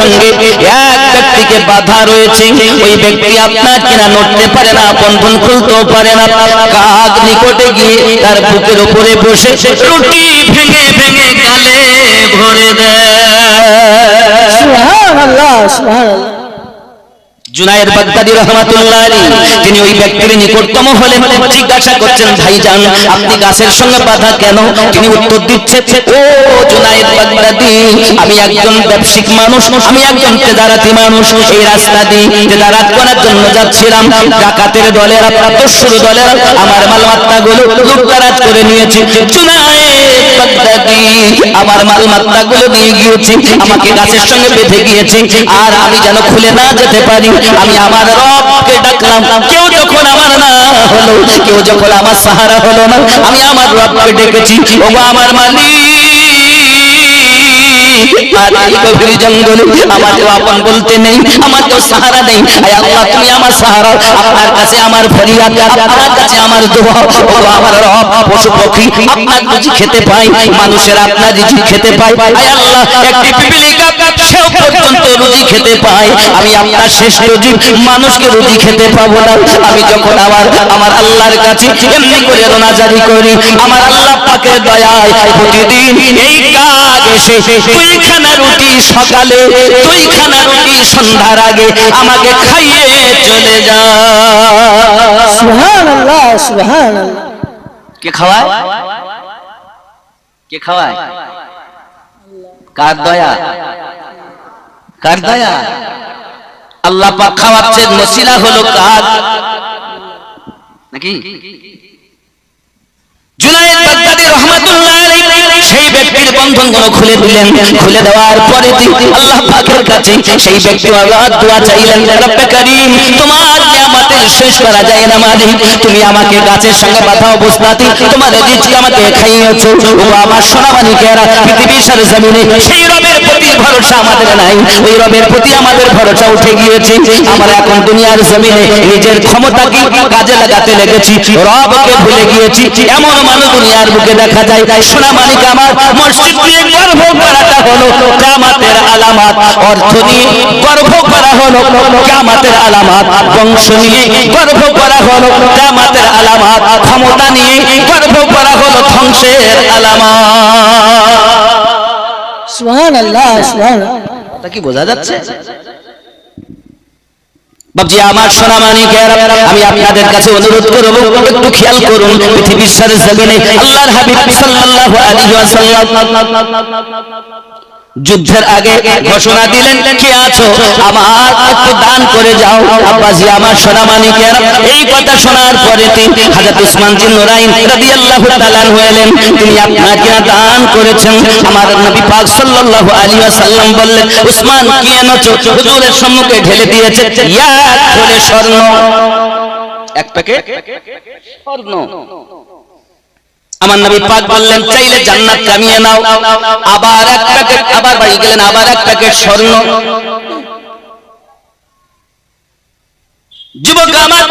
সঙ্গে এক ব্যক্তিকে বাধা রয়েছে, ওই ব্যক্তি আপনার কিনা নড়তে পারে না, বন্ধন খুলতেও পারে না। কাক নিকটে গিয়ে তার বুকের উপরে বসে রুটি ভেঙে ভেঙে গালে ভরে দেয়। সুবহানাল্লাহ, সুবহানাল্লাহ। জুনায়েদ বাগদাদী রাহমাতুল্লাহ আলাইহি তিনি ওই ব্যক্তির নিকটতম হলেন, জিজ্ঞাসা করছেন, ভাইজান আপনি গাছের সঙ্গে বাধা কেন? তিনি উত্তর দিচ্ছেন, ও জুনায়েদ বাগদাদী, আমি একজন ব্যবসায়িক মানুষ, আমি একজন তেজারাতি মানুষ। এই রাস্তা দিয়ে তেজারাত করার জন্য যাচ্ছিলাম, ডাকাতের দলেরা, দস্যুর দলেরা আমার মালমাত্তাগুলো লুটতরাজ করে নিয়েছে। জুনায়েদ বাগদাদী আমার মালমাত্তাগুলো নিয়ে গিয়েছে, আমাকে গাছের সঙ্গে বেঁধে গিয়েছে, আর আমি যেন খুলে না যেতে পারি। আমি আমার রবকে ডাকলাম, কেউ যখন আমার না হলো, কেউ যখন আমার সাহারা হলো না, আমি আমার রবকে ডেকেছি, ও আমার মালিক, আর এই গভীর জঙ্গলে আমাকে আপন বলতে নেই, আমাকে সাহারা নেই। আয় আল্লাহ, তুমি আমার সাহারা, আপনার কাছে আমার ফরিয়াদ, আপনার কাছে আমার দোয়া। ও আমার রব, পশু পক্ষী আপনার রুজি খেতে পায়, মানুষের আপনার রুজি খেতে পায়। আয় আল্লাহ, একটি পিপিলিকা সেও পর্যন্ত রুজি খেতে পায়, আমি আপনার শেষ রুজি মানুষকে রুজি খেতে পাবো না। আমি যখন আমার আল্লাহর কাছে এমনি করে রোনাজারি করি, আমার আল্লাহ পাকের দয়ায় প্রতিদিন এই কাজ এসে দুইখানা রুটি সকালে, দুইখানা রুটি সন্ধ্যার আগে আমাকে খাইয়ে চলে যায়। সুবহানাল্লাহ, সুবহানাল্লাহ। কে খাওয়ায়? কে খাওয়ায়? কার দয়া? কার দয়া? আল্লাহ পাক খাওয়াচ্ছেন, ওসিলা হলো কার? নাকি জুনায়েদ বাগদাদী রাহমাতুল্লাহ আলাইহি সেই ব্যক্তির বন্ধনগুলো খুলে দিলেন। খুলে দেওয়ার পরে আল্লাহ পাকের কাছে সেই ব্যক্তি আল্লাহ দোয়া চাইলেন, রব্বে কারীম, তোমার নিয়ামতের শেষ করা যায় না মালিক, তুমি আমাকে গাছের সঙ্গে বাঁধা অবস্থাতে তোমার রিজিক আমাকে খাইয়েছো। ও আমার সোনামানিকেরা, পৃথিবীর জমিনে সেই রবের প্রতি ভরসা আমাদের নাই, ওই রবের প্রতি আমাদের ভরসা উঠে গিয়েছে। আমরা এখন দুনিয়ার জমিনে নিজের ক্ষমতাকে কাজে লাগাতে লেগেছি, রবকে ভুলে গিয়েছি। এমন মানুষ দুনিয়ার বুকে দেখা যায়। সোনামানিক আমার, মসজিদ নিয়ে গর্ব করাটা হলো কিয়ামতের আলামত, অর্থ নিয়ে গর্ব করা হলো কিয়ামতের আলামত, বংশ নিয়ে গর্ব করা হলো কিয়ামতের আলামত, ক্ষমতা নিয়ে গর্ব করা হলো ধ্বংসের আলামত। সুবহানাল্লাহ, সুবহানাল্লাহ। তা কি বোঝা যাচ্ছে? বাবজি আমার সোনামানিকেরা, আমি আপনাদের কাছে অনুরোধ করব, একটু খেয়াল করুন। পৃথিবীর জমিনে আল্লাহর হাবিব সাল্লাল্লাহু আলাইহি ওয়াসাল্লাম যুদ্ধের আগে ঘোষণা দিলেন, কে আছো আমার একটু দান করে যাও। আব্বাজি আমার সোনামানিকেরা, এই কথা শোনার পরে হযরত উসমান জিন নুরাইন রাদিয়াল্লাহু তাআলা আনহু এলেন, তিনি আপনাকে দান করেছেন। আমার নবী পাক সাল্লাল্লাহু আলাইহি ওয়াসাল্লাম বললেন, উসমান কি এনেছো? হুজুরের সম্মুখে ঢেলে দিয়েছে এক থলে স্বর্ণ, এক প্যাকেট স্বর্ণ। আমার নবী পাক বললেন, চাইলে জান্নাত কামিয়ে নাও। আবার এক প্যাকেট, আবার বাড়ি গেলেন, আবার এক প্যাকেট স্বর্ণ। যুবক আমার,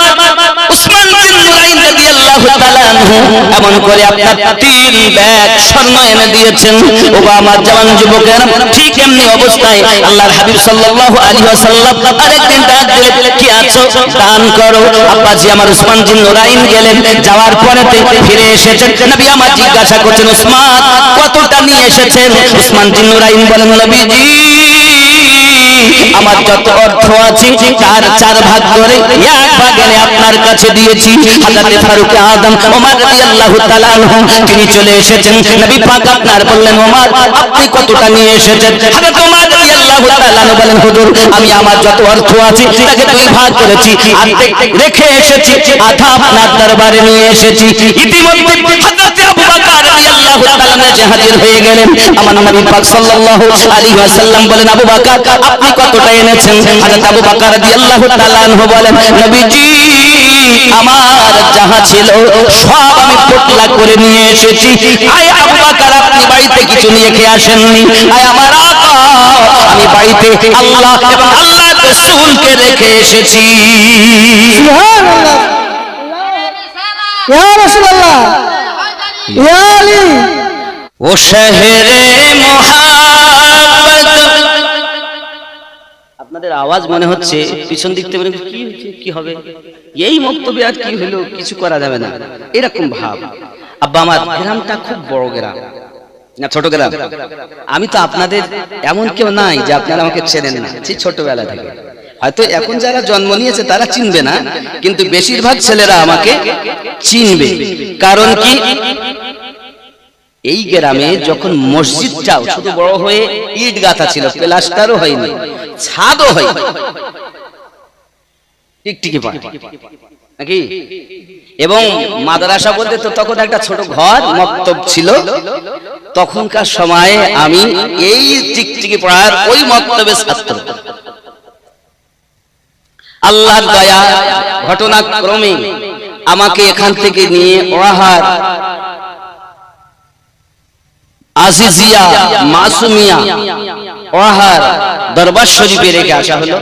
উসমান বিন নুরাইন রাদিয়াল্লাহু তাআলা আনহু এমন করে আপনার 3 ব্যাগ স্বর্ণ এনে দিয়েছেন। ও আমার জওয়ান যুবকেরা, ঠিক এমনি অবস্থায় আল্লাহর হাবিব সাল্লাল্লাহু আলাইহি ওয়াসাল্লাম আরেকদিন ডাক দিলেন, কি আছো দান করো। আব্বাজি আমার উসমান বিন নুরাইন গেলেন, যাওয়ার পরে ফিরে এসেছেন। নবী আমার জিজ্ঞাসা করছেন, উসমান কতটা নিয়ে এসেছেন? উসমান বিন নুরাইন বলেন, নবীজি আমার যত অর্থ আছে তার 4 ভাগ করে 1 ভাগ এনে আপনার কাছে দিয়েছি। হযরত ফারুক আযম ওমর রাদিয়াল্লাহু তাআলা আনহু তিনি চলে এসেছেন। নবী পাক আপনার বললেন, ওমর আপনি কতটা নিয়ে এসেছেন? হযরত ওমর রাদিয়াল্লাহু তাআলা আনহু বলেন, হুজুর আমি আমার যত অর্থ আছে তাকে 2 ভাগ করেছি, অর্ধেক রেখে এসেছি, আধা আপনার দরবারে নিয়ে এসেছি। ইতিমধ্যে হযরত আবু বকর রাদিয়াল্লাহু তাআলা এসে হাজির হয়ে গেলেন। আমার নবী পাক সাল্লাল্লাহু আলাইহি ওয়াসাল্লাম বলেন, আবু বকর আপনি কতটা এনেছেন? হযরত আবু বকর রাদিয়াল্লাহু তাআলা আনহু বলেন, নবীজি আমার যাহা ছিল সব আমি পোটলা করে নিয়ে এসেছি। আয় আবু বকর আপনি বাড়িতে কিছু নিয়ে খেয়ে আসেননি। আয় আমার আকা, আমি বাড়িতে আল্লাহ এবং আল্লাহর রাসূলকে রেখে এসেছি। সুবহানাল্লাহ, ইয়া রাসূলুল্লাহ, ইয়া আলী। ও শহরে মোহাব্বত আপনাদের আওয়াজ মনে হচ্ছে পিছন দিক থেকে কি হচ্ছে, কি হবে, এই বক্তব্যে আর কি হলো, কিছু করা যাবে না, এরকম ভাব। আব্বা আমার গ্রামটা খুব বড় গ্রাম না ছোট গ্রাম? আমি তো আপনাদের এমন কেউ নাই যে আপনারা আমাকে চেনেন না, সেই ছোটবেলা থেকে। হয়তো এখন যারা জন্ম নিয়েছে তারা চিনবে না, কিন্তু বেশিরভাগ ছেলেরা আমাকে চিনবে। কারণ কি, এই গ্রামে যখন মসজিদটাও শুধু বড় হয়ে ইট গাঁথা ছিল, প্লাস্টারও হয়নি, ছাদও হয়নি, টিকটিকি পা নাকি, এবং মাদ্রাসা বলতে তো তখন একটা ছোট ঘর মক্তব ছিল। তখনকার সময়ে আমি এই টিকটিকি পাড়ার ওই মক্তবের ছাত্র। আল্লাহর দয়া, ঘটনাক্রমে আমাকে এখান থেকে নিয়ে ওয়াহার আজিজিয়া মাসুমিয়া ওয়াহার দরবার শরীফে রেখে আসা হলো।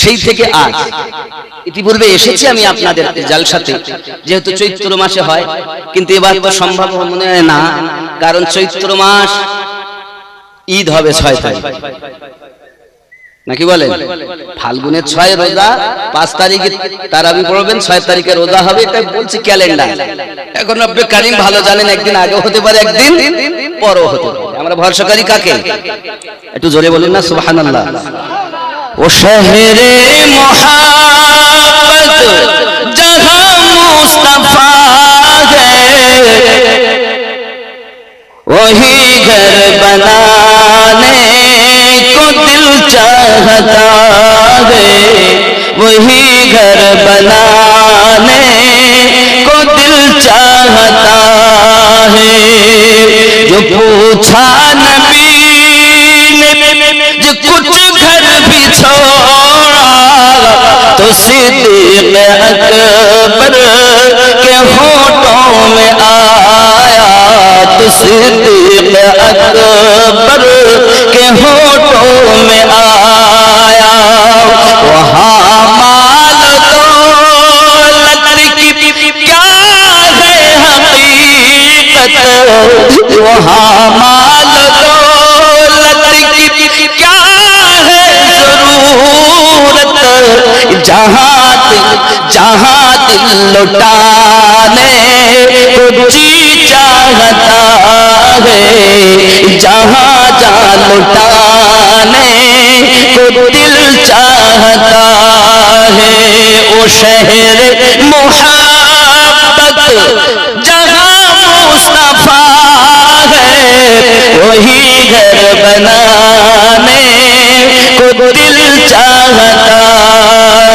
সেই থেকে আজ, ইতিপূর্বে এসেছি আমি আপনাদের জালসাতে, যেহেতু চৈত্র মাসে হয়, কিন্তু এবার তো সম্ভব মনে হয় না, কারণ চৈত্র মাস ঈদ হবে 6 তারিখ, নাকি বলেন? ফাল্গুনের 6 রোজা, 5 তারিখে তারাবি পড়বেন, 6 তারিখে রোজা হবে, এটা বলছি ক্যালেন্ডার। এখন রব্বে কারীম ভালো জানেন, একদিন আগে হতে পারে, একদিন পরও হতে পারে। আমরা ভরসাকারী কাকে? একটু জোরে বলুন না সুবহানাল্লাহ। ও শহরে মোহাব্বত জহাं মুস্তাফা है, वही घर बनाने को दिल चाहता है, वही घर बनाने को दिल चाहता है। जो पूछा नबी ने जो कुछ घर भी छोड़ा, तो सिद्दीक़ अकबर के होठों में आया, तो सिद्दीक़ अकबर के होठों में आया। वहाँ माल दौलत की क्या है हकीकत, वहाँ माल दौलत की क्या है जरूरत, जहाँ दिल लुटाने को जी चाहता है, जहाँ जान लुटाने को दिल चाहता है। ओ शहर मोहब्बत जहाँ मुस्तफा है, वही घर बनाने को दिल चाहता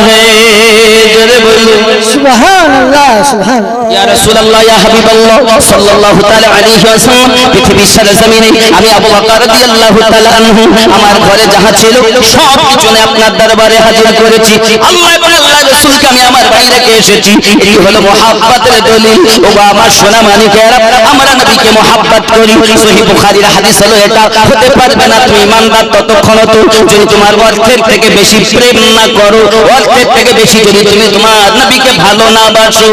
है। जरे बोलो সুবহান আল্লাহ, সুবহান ইয়া রাসূলুল্লাহ, ইয়া হাবিবাল্লাহ সাল্লাল্লাহু তাআলা আলাইহি ওয়াসাল্লাম। পৃথিবীর সরজমিনে আমি আবু বকর রাদিয়াল্লাহু তাআলা আনহু আমার ঘরে যাহা ছিল সব কিছু নিয়ে আপনার দরবারে হাজির করেছি। আল্লাহ এবং আল্লাহর রাসূলকে আমি আমার বাড়ি রেখে এসেছি। এই হলো মুহাব্বতের দলিল। ও আমার সোনা মানিকেরা, আমরা নবীকে মুহাব্বত করি। সহিহ বুখারীর হাদিস হলো এটা। হতে পারবে না তুমি ইমানদার ততক্ষণ তো যদি তোমার অর্থের থেকে বেশি প্রেম না করো, অর্থের থেকে বেশি যদি তুমি তোমার নবীকে ভালো না বাসো।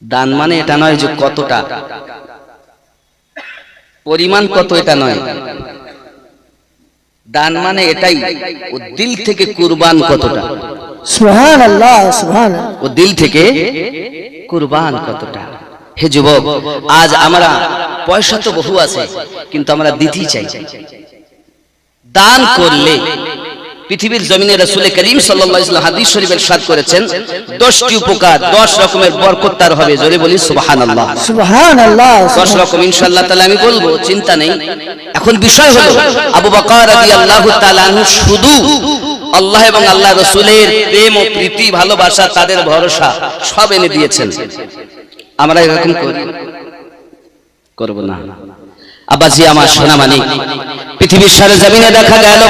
দান মানে এটা নয় যে কতটা পরিমাণ, কত এটা নয়। দান মানে এটাই, ও দিল থেকে কুরবান কতটা। সুবহানাল্লাহ, সুবহানাল্লাহ। ও দিল থেকে কুরবান কতটা। হে যুবক, আজ আমরা পয়সা তো বহু আছে, কিন্তু আমরা দিতেই চাই। দান করলে পৃথিবীর জমিনে রাসূল করিম সাল্লাল্লাহু আলাইহি ওয়াসাল্লাম হাদিস শরীফে ইরশাদ করেছেন 10টি উপকার, 10 রকমের বরকত তার হবে। জোরে বলি সুবহানাল্লাহ, সুবহানাল্লাহ। 10 রকম ইনশাআল্লাহ তাআলা আমি বলবো, চিন্তা নেই। এখন বিষয় হলো আবু বকর রাদিয়াল্লাহু তাআলা আনহু শুধু আল্লাহ এবং আল্লাহ রাসূলের প্রেম ও প্রীতি, ভালোবাসা, তাদের ভরসা সব এনে দিয়েছেন। আমরা এরকম করব না। আব্বাজি আমার সোনা মানিক, পৃথিবীর সরজমিনে দেখা গেল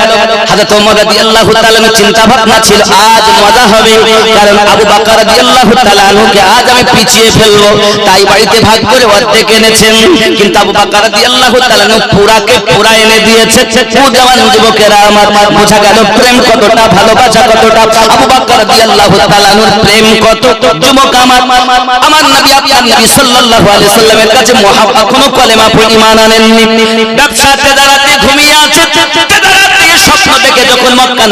হযরত ওমর রাদিয়াল্লাহু তাআলা এর চিন্তা ভাবনা ছিল আজ মজা হবে, কারণ আবু বকর রাদিয়াল্লাহু তাআলা আনহুকে আজ আমি পিছিয়ে ফেলবো, তাই বাড়িতে ভাগ করে অর্ধেক এনেছেন। কিন্তু আবু বকর রাদিয়াল্লাহু তাআলা আনহু পুরাকে পুরা এনে দিয়েছে। জওয়ান যুবকেরা আমার, বোঝা গেল প্রেম কতটা, ভালোবাসা কতটা। আবু বকর রাদিয়াল্লাহু তাআলা আনহুর প্রেম কত। যুবক আমার নবী, আপনার নবী সাল্লাল্লাহু আলাইহি সাল্লামের কাছে এখনো কলেমা পড়ে ঈমান আনেননি। ব্যবসাতে দাঁড়াতে ঘুমিয়ে আছে,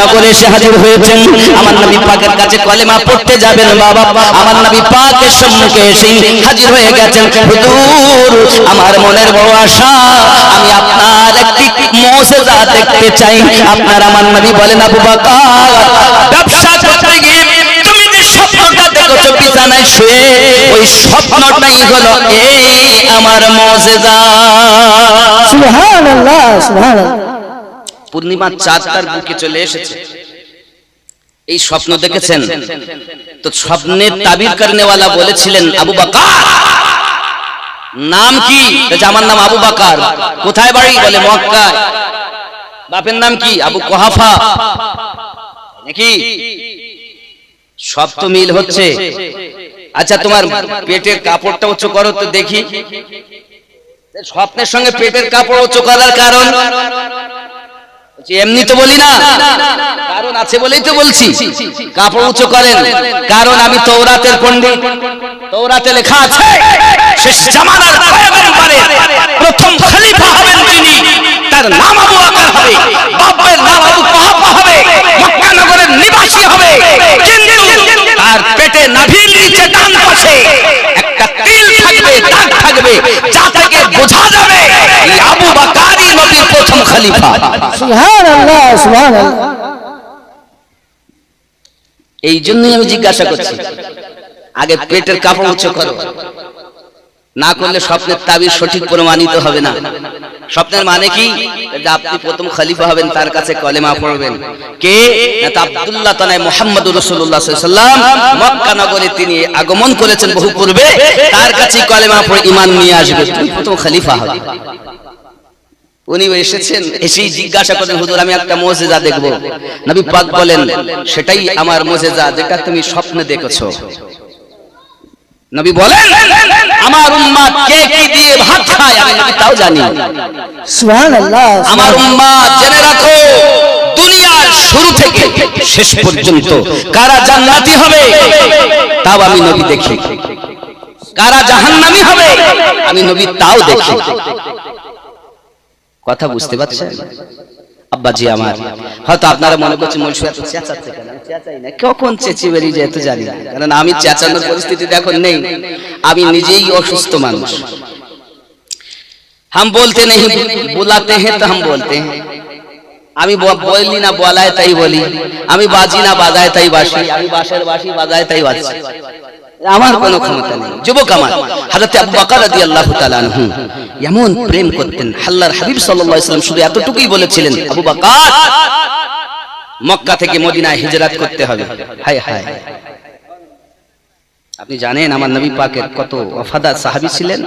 নগরে এসে হাজির হয়েছেন আমার নবী পাকের কাছে কলেমা পড়তে যাবেন বাবা আমার নবী পাকের সম্মুখে এসে হাজির হয়ে গেছেন হুজুর আমার মনের বড় আশা আমি আপনার একটি মুজিজা দেখতে চাই আপনার আমার নবী বলেন আবু বকর ব্যবসা করতে গিয়ে তুমি যে স্বপ্নটা দেখছো বিছানায় শুয়ে ওই স্বপ্নটাই হলো এই আমার মুজিজা সুবহানাল্লাহ সুবহানাল্লাহ পূর্ণিমার চাঁদ তার বুকে চলে এসেছে এই স্বপ্ন দেখেছেন তো স্বপ্নের তাবির করনেওয়ালা বলেছিলেন আবু বকর নাম কি আমার নাম আবু বকর কোথায় বাড়ি বলে মক্কায় বাপের নাম কি আবু কুহাফা নাকি সব তো মিল হচ্ছে আচ্ছা তোমার পেটের কাপড়টা উঁচু করো তো দেখি স্বপ্নের সঙ্গে পেটের কাপড় উঁচু করার কারণ এমনি তো বলি না কারণ আছে বলেই তো বলছি কাপড় উঁচু করেন কারণ আমি তওরাতের পণ্ডিত তওরাতে লেখা আছে শেষ জামানার পয়গম্বরের প্রথম খলিফা হবেন যিনি তার নাম আবু বকর হবে বাপের নাম আবু কুহাফা হবে মক্কা নগরের নিবাসী হবে কিন্তু তার পেটে নাভির নিচে ডান পাশে একটা তিল থাকবে দাগ থাকবে যা থেকে বোঝা যাবে এই আবু বকরই নবীর প্রথম খলিফা সুবহানাল্লাহ সুবহানাল্লাহ এই জন্যই আমি জিজ্ঞাসা করছি আগে পেটের কাপড় উঁচু করো না করলে স্বপ্নের তাবির সঠিক প্রমাণিত হবে না স্বপ্নের মানে কি যে আপনি প্রথম খলিফা হবেন তার কাছে কলেমা পড়বেন কে না আব্দুল্লাহ তানাই মুহাম্মদুর রাসূলুল্লাহ সাল্লাল্লাহু আলাইহি ওয়াসাল্লাম মক্কা নগরে তিনি আগমন করেছেন বহু পূর্বে তার কাছে কলেমা পড়ে ঈমান নিয়ে আসবে তুমি প্রথম খলিফা হবে উনি এসেছেন এসেই জিজ্ঞাসা করেন হুজুর আমি একটা মুজিজা দেখব নবী পাক বলেন সেটাই আমার মুজিজা যেটা তুমি স্বপ্নে দেখেছো নবী বলেন আমার উম্মত কে কি দিয়ে ভাত খায় আমি নবী তাও জানি সুবহানাল্লাহ আমার উম্মত জেনে রাখো দুনিয়ার শুরু থেকে শেষ পর্যন্ত কারা জান্নাতি হবে তাও আমি নবী দেখি কারা জাহান্নামী হবে আমি নবী তাও দেখি কথা বুঝতে পারছেন আব্বাজি আমার হয়তো আপনারা মনে করছেন মৌলভী এত চেঁচাচ্ছে কেন আমি চেঁচাই না কখন চেঁচিয়ে বেরিয়ে যায় তো জানি না কারণ আমি চেঁচানোর পরিস্থিতিতে এখন নেই আমি নিজেই অসুস্থ মানুষ हम बोलते नहीं बुलाते हैं तो हम बोलते हैं আমি বলি না বলায় তাই বলি আমি বাজি না বাজায় তাই বাসি আমি বাঁশের বাঁশি বাজায় তাই বাজছি আমার কোনো ক্ষমতা নেই যুবক আমার হযরত আবু বকর রাদিয়াল্লাহু তাআলা আনহু এমন প্রেম করতেন আল্লাহর হাবিব সাল্লাল্লাহু আলাইহি ওয়াসাল্লাম শুধু এতটুকুই বলেছিলেন আবু বকর মক্কা থেকে মদিনায় হিজরত করতে হবে হায় হায় আপনি জানেন আমার নবী পাকের কত ওয়াফাদার সাহাবী ছিলেন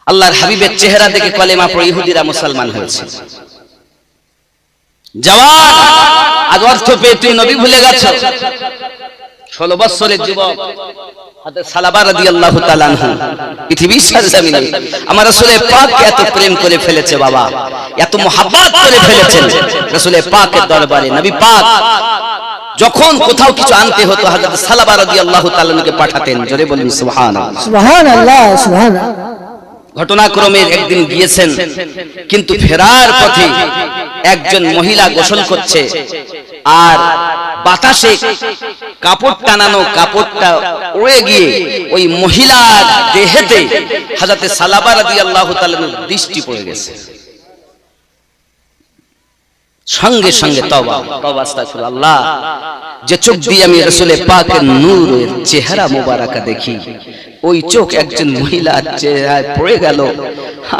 আল্লাহর হাবিবের চেহারা দেখে কলেমা পড়ে ইহুদিরা মুসলমান হয়েছে জওয়ান আজ অর্থ পেয়ে তুই নবী ভুলে গেছো 16 বছরের যুবক হযরত সালাবা রাদিয়াল্লাহু তাআলা আনহু পৃথিবীর সরজমিনে আমার রাসূল পাককে এত প্রেম করে ফেলেছে বাবা এত মোহাব্বত করে ফেলেছেন রাসূল পাকের দরবারে নবী পাক যখন কোথাও কিছু আনতে হতো হযরত সালাবা রাদিয়াল্লাহু তাআলা আনহুকে পাঠাতেন জোরে বলুন সুবহানাল্লাহ সুবহানাল্লাহ সুবহানাল্লাহ ঘটনাক্রমে একদিন গিয়েছেন কিন্তু ফেরার পথে একজন মহিলা গোসল করছে আর বাতাসে কাপড় টানানো কাপড়টা উড়ে গিয়ে ওই মহিলার দেহেতে হযরত সালাবা রাদিয়াল্লাহু তাআলার দৃষ্টি পড়ে গেছে সঙ্গে সঙ্গে তওবা তওবা আস্তাগফিরুল্লাহ যে চোখ দিয়ে আমি রাসূল পাকের নূরের চেহারা মোবারকা দেখি ওই চোখ একজন মহিলার চেহারায় পড়ে গেল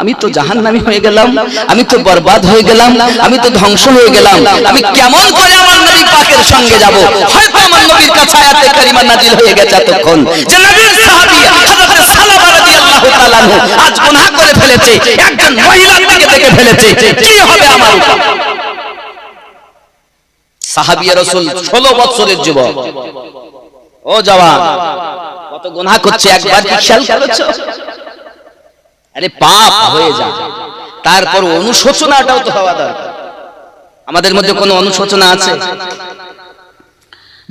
আমি তো জাহান্নামী হয়ে গেলাম আমি তো বরবাদ হয়ে গেলাম আমি তো ধ্বংস হয়ে গেলাম আমি কেমন করে আমার নবী পাকের সঙ্গে যাব হয়তো আমার নবীর কাছে আয়াতে কারিমা নাজিল হয়ে গেছে তখন যে নবীর সাহাবী হযরত সালাবা রাদিয়াল্লাহু তাআলা আনহু আজ গুনাহ করে ফেলেছে একজন মহিলার দিকে দেখে ফেলেছে কি হবে আমার উপর সাহাবী রাসূল 16 বছরের যুবক ও জওয়ান কত গুনাহ করছে একবার কি খেয়াল করেছো আরে পাপ হয়ে যায় তারপর অনুশোচনাটাও তো হওয়া দরকার আমাদের মধ্যে কোনো অনুশোচনা আছে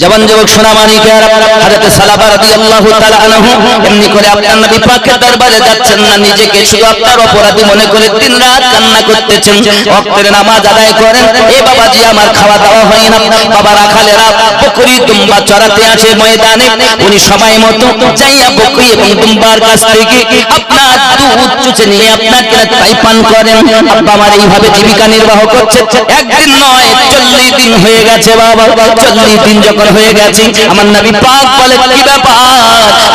জবান যুবক সোনামানিকের হযরত সালাবা রাদিয়াল্লাহু তাআলা আনহু এমনি করে আপনার নবী পাকের দরবারে যাচ্ছেন না, নিজেকে শুধু আপনার অপরাধী মনে করে দিনরাত কান্না করতেছেন। ওয়াক্তের নামাজ আদায় করেন, এ বাবাজি আমার খাওয়া দাওয়া হয় না, বাবা রাখালেরা বকরি দুম্বা চড়াতে আসে ময়দানে, উনি সময় মতো যাইয়া বকরি এবং দুম্বার কাছ থেকে আপনার দুধ চুষে নিয়ে আপনাকে তাই পান করেন। আব্বা আমার এইভাবে জীবিকা নির্বাহ করছে, একদিন নয় 40 দিন হয়ে গেছে বাবা। 40 দিন যখন হয়ে গেছে, আমার নবী পাক বলে কি ব্যাপার,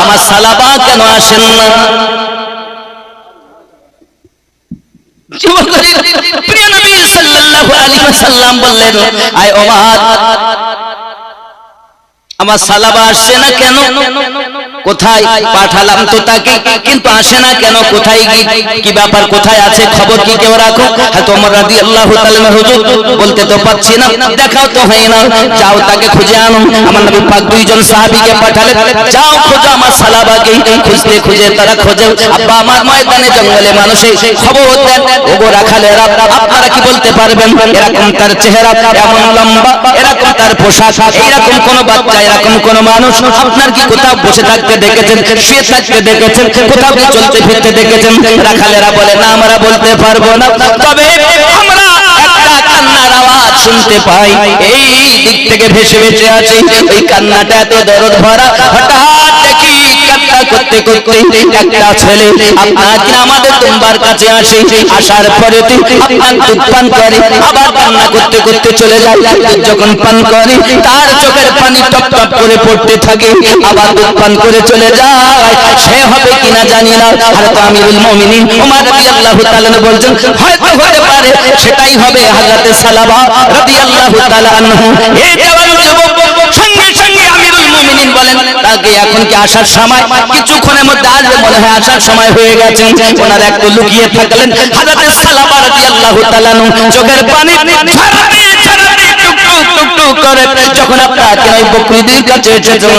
আমার সালাবা কেন আসেন না? প্রিয় নবী সাল্লাল্লাহু আলাইহি ওয়াসাল্লাম বললেন, আয় ওমর, আমার সালাবা আসছে না কেন? কোথায় পাঠালাম তো তাকে, কিন্তু আসে না কেন? কোথায় কি ব্যাপার, কোথায় আছে, খবর কি কেউ রাখো? হযরত ওমর রাদিয়াল্লাহু তাআলা হুজুর বলতে তো পারছি না, দেখাও তো হয় না, যাও তাকে খুঁজে আনো। আমার নবী পাক দুইজন সাহাবীকে পাঠালেন, যাও খোঁজো আমার সালাবাকে। খুঁজতে খুঁজে তারা খোঁজে, আব্বা আমার ময়দানে জঙ্গলে মানুষে খবর দেন, ওগো রাখালেরা আপনারা কি বলতে পারবেন এরকম তার চেহারা, এমন লম্বা, এরকম তার পোশাক, এরকম কোন বাচ্চা, এরকম কোন মানুষ আপনার কি কোথাও বসে থাকতে দেখেছেন, শুয়ে থাকতে দেখেছেন, কোথাও কি চলতে ফিরতে দেখেছেন? রাখালেরা বলে না, আমরা বলতে পারবো না, তবে আমরা একটা কান্নার আওয়াজ শুনতে পাই, এই দিক থেকে ভেসে ভেসে আসে। ওই কান্নাটা এত দরদ ভরা, হঠাৎ দেখি কান্না করতে করতে একটা ছেলে আপনার আমাদের দুম্বার কাছে আসে, আসার পরে আপনার দুধ পান করে, আবার কান্না করতে করতে চলে যায়। যখন পান করে তার চোখের পানি টপ টপ করে পড়তে থাকে, আবার দুধ পান করে চলে যায়। সে হবে কিনা জানি না, হযরত আমিরুল মুমিনিন ওমর রাদিয়াল্লাহু তাআলা বলছেন, হয়তো হতে পারে সেটাই হবে হযরত সালাবা রাদিয়াল্লাহু তাআলা আনহু। এই জওয়ান যুবক সঙ্গে সঙ্গে আমিরুল মুমিনিন বলেন, তাকে এখন কি আসার সময়? কিছুক্ষণের মধ্যে আসবে, মনে হয় আসার সময় হয়ে গেছে। ওনারা একটু লুকিয়ে থাকলেন। হযরত সালাবা রাদিয়াল্লাহু তাআলা চোখের পানি ঝরাতে ঝরাতে টুক টুক টুক করে যখন আপনার ওই বকরিদের কাছে এসেছেন,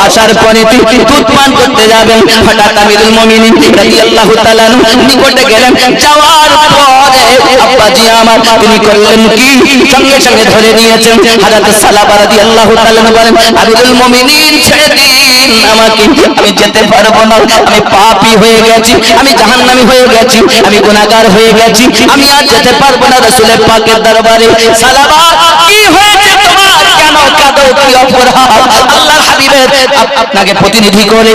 আসার পরে দুধ পান করতে যাবেন, হঠাৎ আমিরুল মুমিনিন রাদিয়াল্লাহু তাআলা নিকটে গেলেন। যাওয়ার পরে আব্বাজি আমার তিনি করলেন কি, সঙ্গে সঙ্গে ধরে নিয়েছেন। হযরত সালাবা রাদিয়াল্লাহু তাআলা বলেন, আমিরুল মুমিনিন ছেড়ে দিন আমাকে, আমি যেতে পারবো না, আমি পাপী হয়ে গেছি, আমি জাহান্নামী হয়ে গেছি, আমি গুনাহগার হয়ে গেছি, আমি আর যেতে পারবো না রাসূলের পাকের দরবারে। সালাবা কি হয়েছে তোমার, কেন কাঁদো, কি অপরাধ? আল্লাহর হাবিবের আপনাকে প্রতিনিধি করে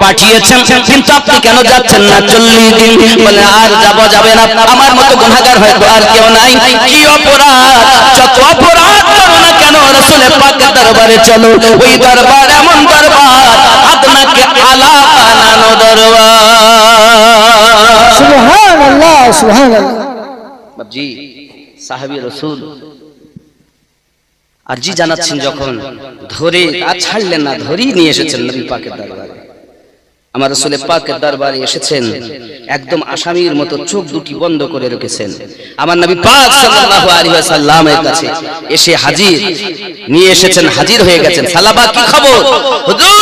পাঠিয়েছেন, কিন্তু আপনি কেন যাচ্ছেন না? 40 দিন বলে আর যাবে না, আমার মতো গুনাহগার হয়তো আর কেউ নাই। কি অপরাধ, যত অপরাধ করো না কেন রাসূলের পাকের দরবারে চলো, ওই দরবার এমন দরবার আপনাকে আলা বানানো দরবার। সুবহানাল্লাহ, সুবহানাল্লাহ। বাবজি সাহাবী রাসূল আরজি জানাচ্ছেন, যখন ধরে আর ছাড়লেন না, ধরেই নিয়ে এসেছেন নবী পাকের দরবারে। আমার রাসূলের পাকের দরবারে এসেছেন, একদম আসামির মতো চোখ দুটি বন্ধ করে রেখেছেন। আমার নবী পাক সাল্লাল্লাহু আলাইহি ওয়াসাল্লামের কাছে এসে হাজির, নিয়ে এসেছেন, হাজির হয়ে গেছেন। সালাবা কি খবর? হুজুর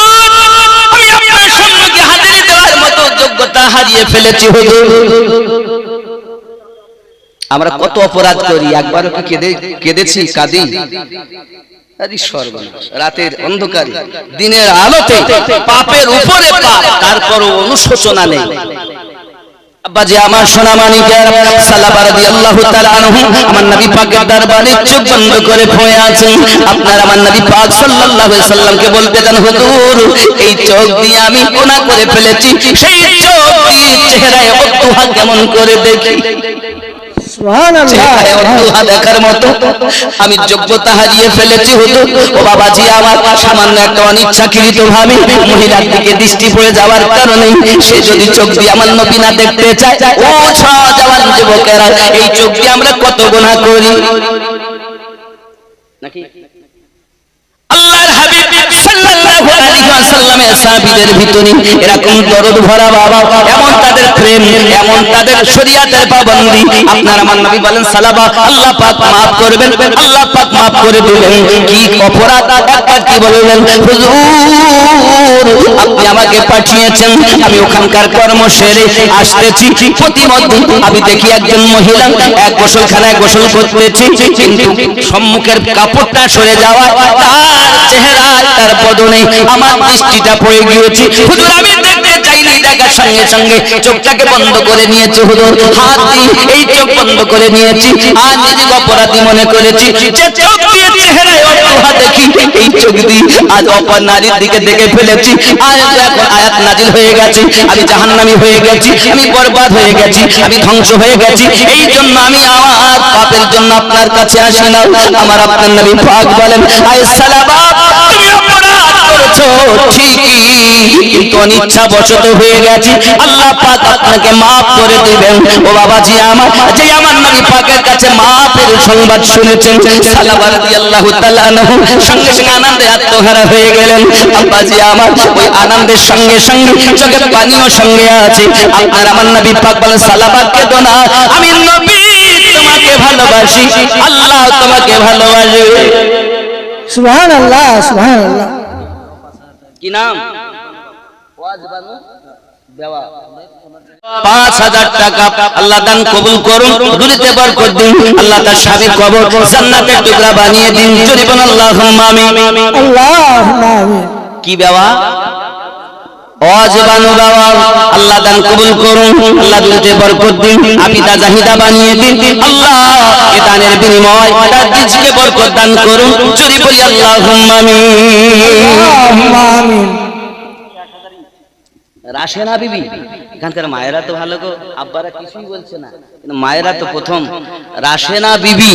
আমি আপনার সম্মুখে হাজির দেওয়ার মতো যোগ্যতা হারিয়ে ফেলেছি হুজুর। আমরা কত অপরাধ করি, একবারও কি কেঁদেছি, কাঁদি? আরে সর্বনাশ, রাতের অন্ধকারে দিনের আলোতে পাপের উপরে পাপ, তারপরও অনুশোচনা নেই। আব্বাজি আমার সোনা মানিকের, সালাবা রাদিয়াল্লাহু তাআলা আনহু আমার নবী পাকের দরবারে চোখ বন্ধ করে বসে আছেন। আপনার আমার নবী পাক সাল্লাল্লাহু আলাইহি সাল্লামকে বলতে দেন, হুজুর এই চোখ দিয়ে আমি গুনাহ করে ফেলেছি, সেই চোখ দিয়ে চেহারায় অদ্দুহা কেমন করে দেখি, দেখার মতো আমি যোগ্যতা হারিয়ে ফেলেছি হুজুর। ও বাবাজি আমার, সামান্য একটা অনিচ্ছাকৃত ভাবে মহিলার দিকে দৃষ্টি পড়ে যাওয়ার কারণে সে যদি চোখ দিয়ে আমার নবী না দেখতে চায়, ও জওয়ান যুবকেরা, এই চোখ দিয়ে আমরা কত গুনাহ করি নাকি? আল্লাহর হাবিব সাল্লাল্লাহু আলাইহি ওয়াসাল্লামের সাহাবীদের ভিতরে এরকম দরদ ভরা বাবা, এমন তাদের প্রেম, এমন তাদের শরীয়তের পাবন্দি। আপনার আমার নবী বলেন সালাবা, আল্লাহ পাক maaf করবেন, আল্লাহ পাক maaf করে দিবেন। কি অপরাধ একবার কি বললেন, হুজুর আপনি আমাকে পাঠিয়েছেন, আমি ওখানকার কর্ম সেরে আসতেছি, প্রতিমধ্যে আমি দেখি একজন মহিলা এক গোসলখানায় গোসল করতেছি, কিন্তু সম্মুখের কাপড়টা সরে যাওয়ায় তার চেহারায় তার বদনে আমার দৃষ্টিটা পড়ে গিয়েছে। হুজুর আমি দেখতে চাইনি, দেখার সঙ্গে সঙ্গে চোখটাকে বন্ধ করে নিয়েছি হুজুর, হাত দিয়ে এই চোখ বন্ধ করে নিয়েছি, আর নিজেকে অপরাধী মনে করেছি। যে চোখ দিয়ে চেহারায় অপরাধ দেখি, এই চোখ দিয়ে আজ অপর নারীর দিকে দেখে ফেলেছি। আর এখন আয়াত নাজিল হয়ে গেছে, আমি জাহান্নামী হয়ে গেছি, আমি বরবাদ হয়ে গেছি, আমি ধ্বংস হয়ে গেছি। এই জন্য আমি আমার পাপের জন্য আপনার কাছে আসি না। আমার আপনার নবী পাক বলেন, আয় সালাবা তুমি অপরাধ করেছো ঠিকই, কিন্তু অনিচ্ছা বশত হয়ে গেছে, আল্লাহ পাক আপনাকে maaf করে দিবেন। ও বাবাজি আমার, যে আমার নবী পাকের কাছে মাফের সংবাদ শুনেছেন, সালাবা রাদিয়াল্লাহু তাআলা আনহু সঙ্গে সঙ্গে আনন্দে আত্মহারা হয়ে গেলেন। আব্বাজি আমার, ওই আনন্দের সঙ্গে সঙ্গে চোখে পানিও সঙ্গে আছে। আপনার আমার নবী পাক বলেন, সালাবা কেঁদো না, আমি নবী তোমাকে ভালোবাসি, আল্লাহ তোমাকে ভালোবাসে। সুবহানাল্লাহ, সুবহানাল্লাহ। কি নাম? ওয়াজ বানু দেওয়া 5000 টাকা আল্লাহ দান কবুল করুন, দুনিয়াতে বরকত দিন, আল্লাহ তার স্বামীর কবর জান্নাতের টুকরা বানিয়ে দিন। জোরে বলুন আল্লাহুম্মা আমিন। আল্লাহুম্মা আমিন। কি বাবা? ওয়াজ বানু বাবা, আল্লাহ দান কবুল করুন, আল্লাহ দুনিয়াতে বরকত দিন, আবিদা জাহিদা বানিয়ে দিন, আল্লাহ এ দানের বিনিময় তার রিজকে বরকত দান করুন। জোরে বলি আল্লাহুম্মা আমিন। আল্লাহুম্মা আমিন। রাশেনা বিবি, এখানকার মায়েরা তো ভালো গো, আব্বারা কিছুই বলছে না, কিন্তু মায়েরা তো প্রথম। রাশেনা বিবি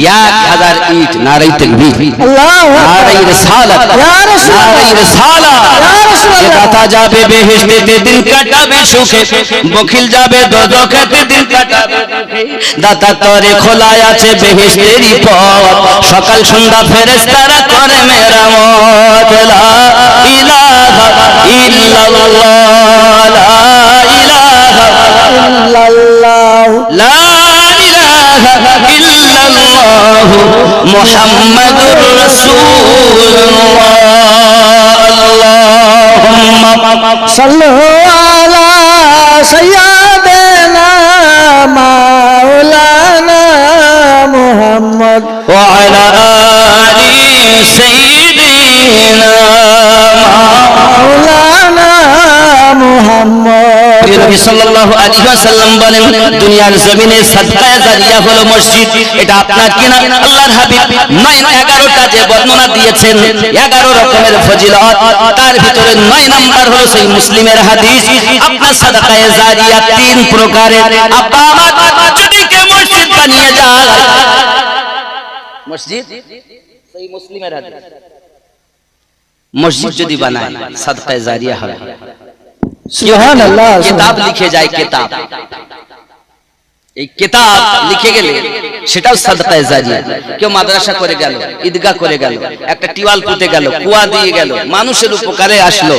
1000 ইট, নারায়ে তাকবীর, আল্লাহু আকবার, নারায়ে রিসালাত, ইয়া রাসূলুল্লাহ, নারায়ে রিসালাত। ইয়া রাসূলুল্লাহ। দাতা যাবে বেহেশতে দিন কাটাবে সুখে, বখিল যাবে দোজখে দিন কাটাবে দুঃখে। দাতা তরে খোলা আছে বেহেশতেরই পথ, সকাল সন্ধ্যা ফেরেশতারা করে মেরামত। লা ইলাহা ইল্লাল্লাহ, লা ইলাহা ইল্লাল্লাহ, লা ইলাহা ইল্লাল্লাহ মুহাম্মাদুর রাসূলুল্লাহ। আল্লাহুম্মা সাল্লু আলা সাইয়্যিদিনা মাওলানা মুহাম্মদ ওয়া আলা আলি সাইয়্যিদিনা মাওলানা মুহাম্মদ। নবী সাল্লাল্লাহু আলাইহি ওয়াসাল্লাম বলেন, দুনিয়ার জমিনে সাদকা জারিয়া হলো মসজিদ। এটা আপনার কিনা আল্লাহর হাবিব 9-11টা যে বর্ণনা দিয়েছেন, 11 রকমের ফজিলত, তার ভিতরে 9 নাম্বার হলো সেই মুসলিমের হাদিস। আপনার সাদকা জারিয়া 3 প্রকারের। আব্বা আমার, যদি কেউ মসজিদ বানিয়ে যায়, মসজিদ সেই মুসলিমের হাদিস, মসজিদ যদি বানায় সাদকা জারিয়া হবে। সুবহানাল্লাহ, কিতাব লিখে যায়, কিতাব, এই কিতাব লিখে গেলে সেটাও সাদকায়ে জারিয়া। কেউ মাদ্রাসা করে গেল, ঈদগাহ করে গেল, একটা টিওয়াল পুঁতে গেল, কুয়া দিয়ে গেল, মানুষের উপকারে আসলো,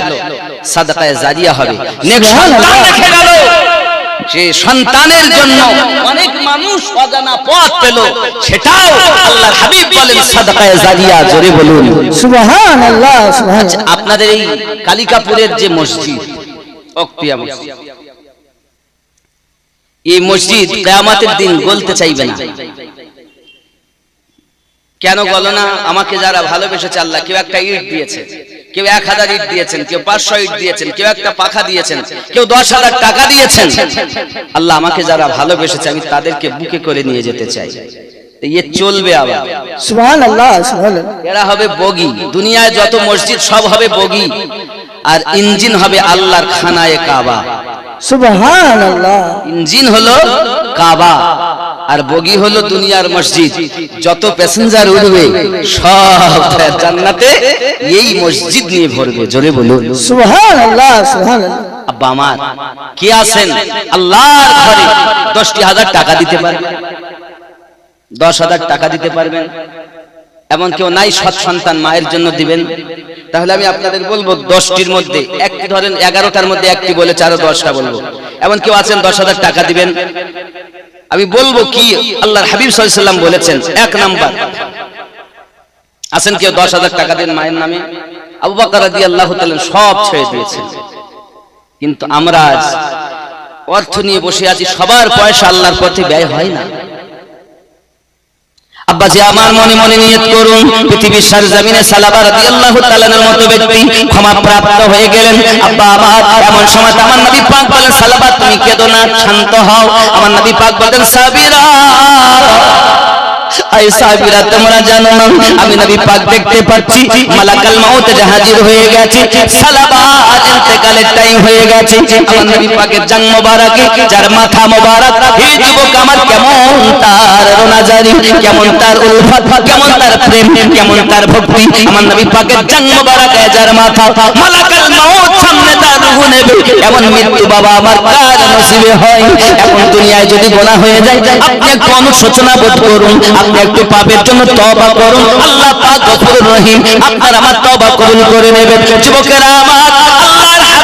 সাদকায়ে জারিয়া হবে। নেক্সট সন্তান রেখে গেল, সে সন্তানের জন্য অনেক মানুষ অজানা পথ পেল, সেটাও আল্লাহর হাবিব বলেন সাদকায়ে জারিয়া। জোরে বলুন সুবহানাল্লাহ, সুবহানাল্লাহ। আপনাদের এই কালিকাপুরের যে মসজিদ, অক্তিয়া মসজিদ, এই মসজিদ কিয়ামতের দিন গলতে চাইবে না। কেন বলো না? আমাকে যারা ভালোবেসেছে আল্লাহ, কেউ একটা ইট দিয়েছে, কেউ 1000 ইট দিয়েছেন, কেউ 500 ইট দিয়েছেন, কেউ একটা পাখা দিয়েছেন, কেউ 10,000 টাকা দিয়েছেন। আল্লাহ আমাকে যারা ভালোবেসেছে আমি তাদেরকে বুকে করে নিয়ে যেতে চাই। ये চলবে আবার। সুবহানাল্লাহ, সুবহানাল্লাহ। এরা হবে বগি, দুনিয়ায় যত মসজিদ সব হবে বগি, আর ইঞ্জিন হবে আল্লাহর খানায়ে কাবা। সুবহানাল্লাহ। ইঞ্জিন হলো কাবা আর বগি হলো দুনিয়ার মসজিদ। যত প্যাসেঞ্জার উঠবে সব জান্নাতে এই মসজিদ নিয়ে ভরবে। জোরে বলুন সুবহানাল্লাহ, সুবহানাল্লাহ। আব্বা আমার, কে আছেন আল্লাহর ঘরে 10,000 টাকা দিতে পারবেন, 10,000 টাকা দিতে পারবেন? এমন কেউ নাই সৎ সন্তান মায়ের জন্য দিবেন? তাহলে আমি আপনাদের বলবো 10টির মধ্যে একটি, ধরেন 11টার মধ্যে একটি বলে 4 ও 10টা বলবো। এমন কেউ আছেন 10,000 টাকা দিবেন? আমি বলবো কি আল্লাহর হাবিব সাল্লাল্লাহু আলাইহি সাল্লাম বলেছেন, 1 নাম্বার আছেন কেউ 10,000 টাকা দেন মায়ের নামে? আবু বকর রাদিয়াল্লাহু তাআলা সব ছেড়ে দিয়েছেন, কিন্তু আমরা আজ অর্থ নিয়ে বসে আছি, সবার পয়সা আল্লাহর পথে ব্যয় হয় না। আব্বাজি আমার মনে মনে নিয়ত করুন, পৃথিবীর সরজমিনে সালাবা রাদিয়াল্লাহু তাআলার মতো ব্যক্তি ক্ষমা প্রাপ্ত হয়ে গেলেন। আব্বা আমার এমন সময় আমার নবী পাক বলেন, সালাবা তুমি কেঁদো না, শান্ত হও। আমার নবী পাক বলেন, সাবিরা আই সাবিরা, তোমরা জানো না আমি নবী পাক দেখতে পাচ্ছি মালাকুল মউত হাজির হয়ে গেছে, সালাবা আজ ইন্তেকালের টাইম হয়ে গেছে। আমার নবী পাকের জান মোবারকে, যার মাথা মোবারক, হে যুবক আমার কেমন তার রোনাজারি, কেমন তার উলফত, কেমন তার প্রেম, কেমন তার ভক্তি। আমার নবী পাকের জান মোবারক, যার মাথা মালাকুল মউত সামনে তার রূহ নেবে, এমন মৃত্যু বাবা আমার কার নসিবে হয়? এখন দুনিয়ায় যদি গোনাহ হয়ে যায়, আপনি একটু অনুশোচনা বোধ করুন, আপনি একটু পাপের জন্য তওবা করুন, আল্লাহ পাক গফুরুর রহিম আপনার আমার তওবা কবুল করে নেবেন। যুবকেরা আমার, আল্লাহ